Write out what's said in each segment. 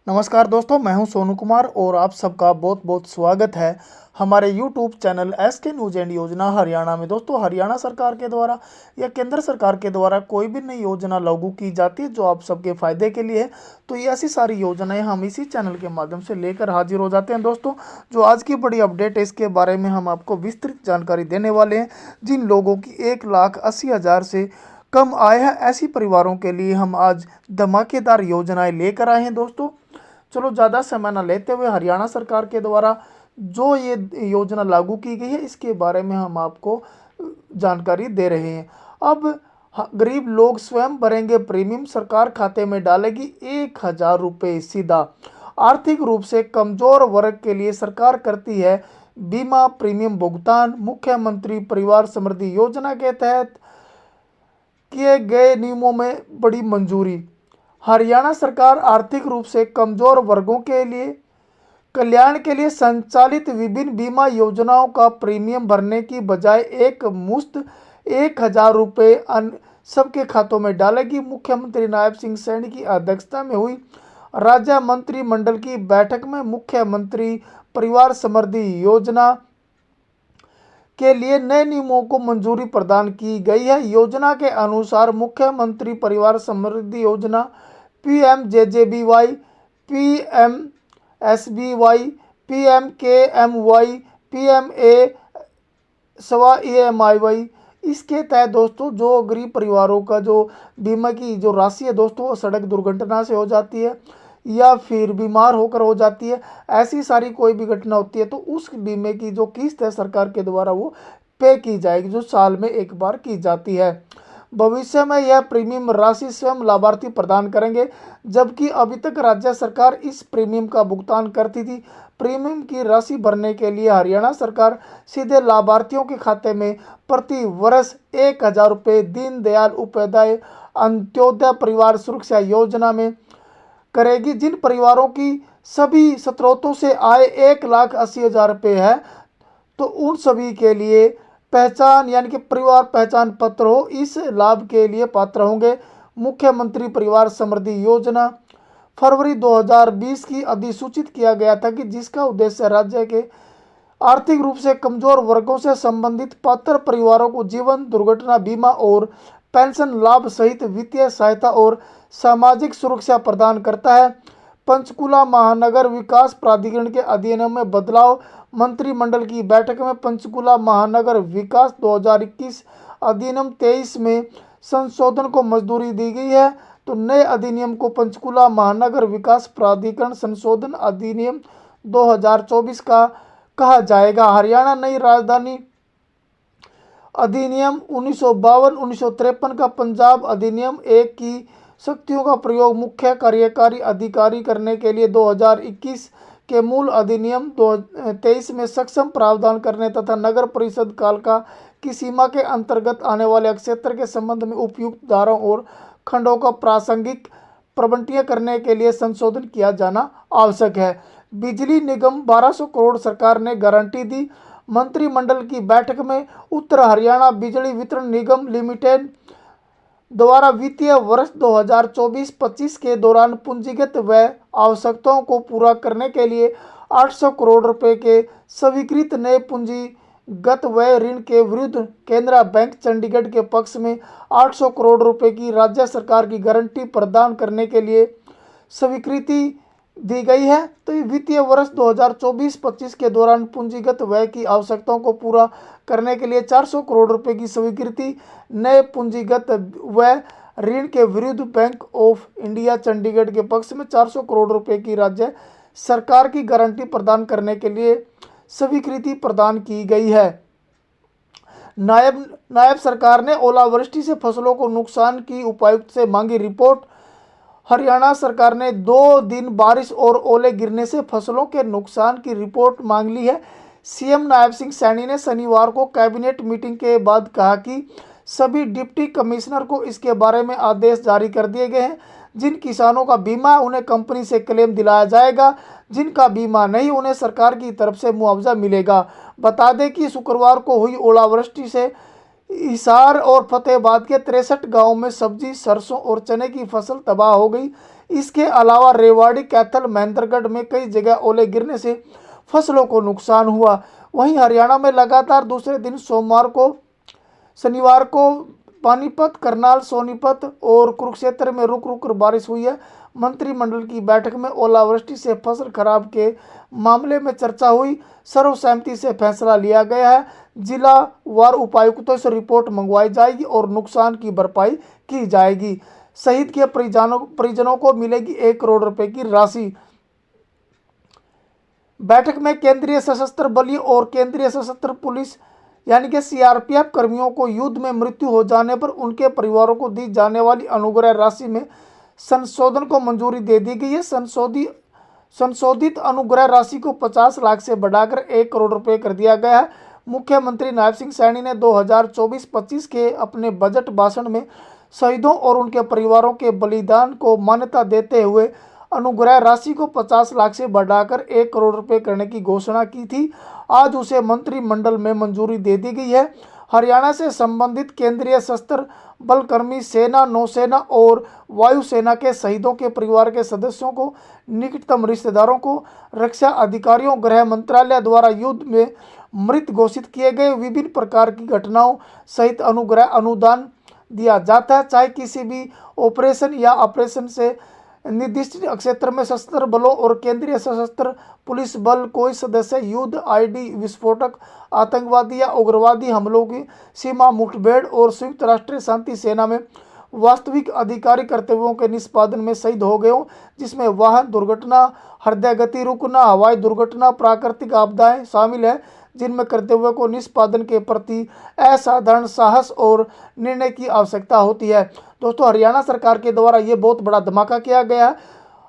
नमस्कार दोस्तों, मैं हूं सोनू कुमार और आप सबका बहुत बहुत स्वागत है हमारे YouTube channel SK news and योजना हरियाणा में। दोस्तों, हरियाणा सरकार के द्वारा या केंद्र सरकार के द्वारा कोई भी नई योजना लागू की जाती है जो आप सबके फायदे के लिए है, तो ये ऐसी सारी योजनाएं हम इसी चैनल के माध्यम से लेकर हाजिर हो जाते हैं। दोस्तों, जो आज की बड़ी अपडेट है इसके बारे में हम आपको विस्तृत जानकारी देने वाले हैं। जिन लोगों की 1,80,000 से कम आय है, ऐसी परिवारों के लिए हम आज धमाकेदार योजनाएं लेकर आए हैं। दोस्तों, चलो ज़्यादा समय न लेते हुए हरियाणा सरकार के द्वारा जो ये योजना लागू की गई है इसके बारे में हम आपको जानकारी दे रहे हैं। अब गरीब लोग स्वयं भरेंगे प्रीमियम, सरकार खाते में डालेगी 1,000 रुपये सीधा। आर्थिक रूप से कमजोर वर्ग के लिए सरकार करती है बीमा प्रीमियम भुगतान। मुख्यमंत्री परिवार समृद्धि योजना के तहत किए गए नियमों में बड़ी मंजूरी। हरियाणा सरकार आर्थिक रूप से कमजोर वर्गों के लिए कल्याण के लिए संचालित विभिन्न बीमा योजनाओं का प्रीमियम भरने की बजाय एक मुश्त 1,000 रुपये सबके खातों में डालेगी। मुख्यमंत्री नायब सिंह सैनी की अध्यक्षता में हुई राज्य मंत्रिमंडल की बैठक में मुख्यमंत्री परिवार समृद्धि योजना के लिए नए नियमों को मंजूरी प्रदान की गई है। योजना के अनुसार मुख्यमंत्री परिवार समृद्धि योजना PMJJBY, PMSBY, PMKMY, PMA/EMIY इसके तहत दोस्तों जो गरीब परिवारों का जो बीमा की जो राशि है दोस्तों, सड़क दुर्घटना से हो जाती है या फिर बीमार होकर हो जाती है, ऐसी सारी कोई भी घटना होती है तो उस बीमे की जो किस्त है सरकार के द्वारा वो पे की जाएगी, जो साल में एक बार की जाती है। भविष्य में यह प्रीमियम राशि स्वयं लाभार्थी प्रदान करेंगे, जबकि अभी तक राज्य सरकार इस प्रीमियम का भुगतान करती थी। प्रीमियम की राशि भरने के लिए हरियाणा सरकार सीधे लाभार्थियों के खाते में प्रति वर्ष 1,000 रुपये दीनदयाल उपाध्याय अंत्योदय परिवार सुरक्षा योजना में करेगी। जिन परिवारों की सभी स्रोतों से आय 1,80,000 रुपये है तो उन सभी के लिए पहचान यानी कि परिवार पहचान पत्र हो, इस लाभ के लिए पात्र होंगे। मुख्यमंत्री परिवार समृद्धि योजना फरवरी 2020 की अधिसूचित किया गया था कि जिसका उद्देश्य राज्य के आर्थिक रूप से कमजोर वर्गों से संबंधित पात्र परिवारों को जीवन दुर्घटना बीमा और पेंशन लाभ सहित वित्तीय सहायता और सामाजिक सुरक्षा प्रदान करता है। पंचकुला महानगर विकास प्राधिकरण के अधिनियम में बदलाव। मंत्रिमंडल की बैठक में पंचकुला महानगर विकास 2021 अधिनियम 23 में संशोधन को मंजूरी दी गई है। तो नए अधिनियम को पंचकुला महानगर विकास प्राधिकरण संशोधन अधिनियम 2024 का कहा जाएगा। हरियाणा नई राजधानी अधिनियम 1952-1953 का पंजाब अधिनियम 1 की शक्तियों का प्रयोग मुख्य कार्यकारी अधिकारी करने के लिए 2021 के मूल अधिनियम 23 में सक्षम प्रावधान करने तथा नगर परिषद कालका की सीमा के अंतर्गत आने वाले क्षेत्र के संबंध में उपयुक्त धाराओं और खंडों का प्रासंगिक प्रबंधनीय करने के लिए संशोधन किया जाना आवश्यक है। बिजली निगम 1200 करोड़ सरकार ने गारंटी दी। मंत्रिमंडल की बैठक में उत्तर हरियाणा बिजली वितरण निगम लिमिटेड द्वारा वित्तीय वर्ष 2024-25 के दौरान पूंजीगत व्यय आवश्यकताओं को पूरा करने के लिए 800 करोड़ रुपए के स्वीकृत नए पूंजीगत व्यय ऋण के विरुद्ध केनरा बैंक चंडीगढ़ के पक्ष में 800 करोड़ रुपए की राज्य सरकार की गारंटी प्रदान करने के लिए स्वीकृति दी गई है। तो वित्तीय वर्ष 2024-25 के दौरान पूंजीगत व्यय की आवश्यकताओं को पूरा करने के लिए 400 करोड़ रुपए की स्वीकृति नए पूंजीगत व्यय ऋण के विरुद्ध बैंक ऑफ इंडिया चंडीगढ़ के पक्ष में 400 करोड़ रुपए की राज्य सरकार की गारंटी प्रदान करने के लिए स्वीकृति प्रदान की गई है। नायब सरकार ने ओलावृष्टि से फसलों को नुकसान की उपायुक्त से मांगी रिपोर्ट। हरियाणा सरकार ने 2 दिन बारिश और ओले गिरने से फसलों के नुकसान की रिपोर्ट मांग ली है। सीएम नायब सिंह सैनी ने शनिवार को कैबिनेट मीटिंग के बाद कहा कि सभी डिप्टी कमिश्नर को इसके बारे में आदेश जारी कर दिए गए हैं। जिन किसानों का बीमा उन्हें कंपनी से क्लेम दिलाया जाएगा, जिनका बीमा नहीं उन्हें सरकार की तरफ से मुआवजा मिलेगा। बता दें कि शुक्रवार को हुई ओलावृष्टि से हिसार और फतेहाबाद के 63 गांवों में सब्जी, सरसों और चने की फसल तबाह हो गई। इसके अलावा रेवाड़ी, कैथल, महेंद्रगढ़ में कई जगह ओले गिरने से फसलों को नुकसान हुआ। वहीं हरियाणा में लगातार दूसरे दिन शनिवार को पानीपत, करनाल, सोनीपत और कुरुक्षेत्र में रुक रुक कर बारिश हुई है। मंत्रिमंडल की बैठक में ओलावृष्टि से फसल खराब के मामले में चर्चा हुई। सर्वसहमति से फैसला लिया गया है। जिला वार उपायुक्तों से रिपोर्ट मंगवाई जाएगी और नुकसान की भरपाई की जाएगी। शहीद के परिजनों को मिलेगी 1 करोड़ रुपए की राशि। बैठक में केंद्रीय सशस्त्र बल और केंद्रीय सशस्त्र पुलिस यानी कि सीआरपीएफ कर्मियों को युद्ध में मृत्यु हो जाने पर उनके परिवारों को दी जाने वाली अनुग्रह राशि में संशोधन को मंजूरी दे दी गई है। संशोधित अनुग्रह राशि को 50 लाख से बढ़ाकर 1 करोड़ रुपए कर दिया गया है। मुख्यमंत्री नायब सिंह सैनी ने 2024-25 के अपने बजट भाषण में शहीदों और उनके परिवारों के बलिदान को मान्यता देते हुए अनुग्रह राशि को 50 लाख से बढ़ाकर 1 करोड़ रुपए करने की घोषणा की थी। आज उसे मंत्रिमंडल में मंजूरी दे दी गई है। हरियाणा से संबंधित केंद्रीय सशस्त्र बल कर्मी, सेना, नौसेना और वायुसेना के शहीदों के परिवार के सदस्यों को, निकटतम रिश्तेदारों को, रक्षा अधिकारियों, गृह मंत्रालय द्वारा युद्ध में मृत घोषित किए गए विभिन्न प्रकार की घटनाओं सहित अनुग्रह अनुदान दिया जाता है। चाहे किसी भी ऑपरेशन या ऑपरेशन से निर्दिष्ट क्षेत्र में सशस्त्र बलों और केंद्रीय सशस्त्र पुलिस बल कोई सदस्य युद्ध, आईडी विस्फोटक, आतंकवादी या उग्रवादी हमलों की सीमा मुठभेड़ और संयुक्त राष्ट्र शांति सेना में वास्तविक अधिकारी कर्तव्यों के निष्पादन में शहीद हो गए हों, जिसमें वाहन दुर्घटना, हृदय गति रुकना, हवाई दुर्घटना, प्राकृतिक आपदाएं शामिल है, जिनमें कर्तव्यों को निष्पादन के प्रति असाधारण साहस और निर्णय की आवश्यकता होती है। दोस्तों, हरियाणा सरकार के द्वारा ये बहुत बड़ा धमाका किया गया है।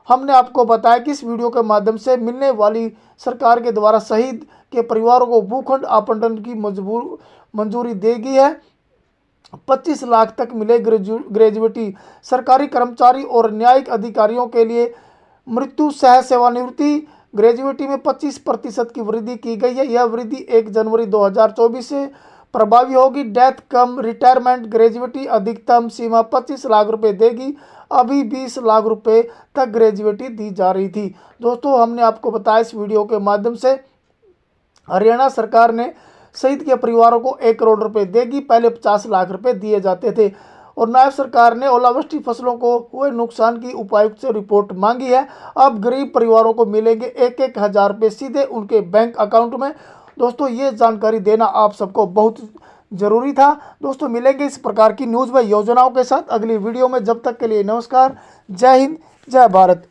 हमने आपको बताया कि इस वीडियो के माध्यम से मिलने वाली सरकार के द्वारा शहीद के परिवारों को भूखंड आवंटन की मंजूरी दी गई है। 25 लाख तक मिले ग्रेजुएटी। सरकारी कर्मचारी और न्यायिक अधिकारियों के लिए मृत्यु सह सेवानिवृत्ति ग्रेजुएटी में 25% की वृद्धि की गई है। यह वृद्धि 1 जनवरी 2024 से प्रभावी होगी। डेथ कम रिटायरमेंट ग्रेजुएटी अधिकतम सीमा 25 लाख रुपए देगी। अभी 20 लाख रुपए तक ग्रेजुएटी दी जा रही थी। दोस्तों, हमने आपको बताया इस वीडियो के माध्यम से हरियाणा सरकार ने शहीद के परिवारों को 1 करोड़ रुपए देगी। पहले 50 लाख रुपए दिए जाते थे। और नायब सरकार ने ओलावृष्टि फसलों को हुए नुकसान की उपायुक्त से रिपोर्ट मांगी है। अब गरीब परिवारों को मिलेंगे 1-1 हज़ार रुपये सीधे उनके बैंक अकाउंट में। दोस्तों, ये जानकारी देना आप सबको बहुत ज़रूरी था। दोस्तों, मिलेंगे इस प्रकार की न्यूज़ व योजनाओं के साथ अगली वीडियो में। जब तक के लिए नमस्कार। जय हिंद, जय भारत।